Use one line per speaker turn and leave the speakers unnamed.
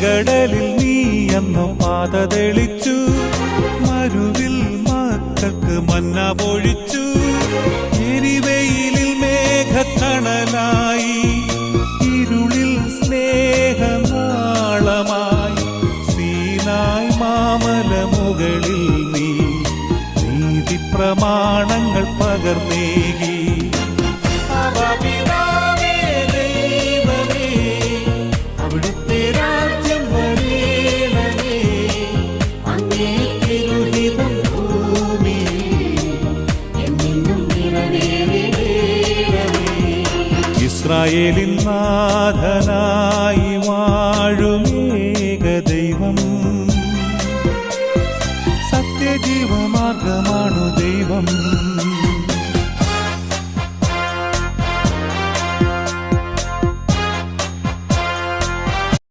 ചെങ്കടലിൽ നീ അന്നു പാത തെളിച്ചു, മരുവിൽ മക്കൾക്ക് മന്ന പൊഴിച്ചു. എരിവെയിലിൽ മേഘത്തണലായി, ഇരുളിൽ സ്നേഹനാളമായി. സീനായ് മാമല മുകളിൽ നീ നീതി പ്രമാണങ്ങൾ പകർന്നേകി. അവിടുത്തെ രാജ്യം വരേണമേ, അങ്ങേ തിരുഹിതം ഭൂമിയിൽ എന്നെന്നും നിറവേറണമേ. ഇസ്രായേലിൻ നാഥ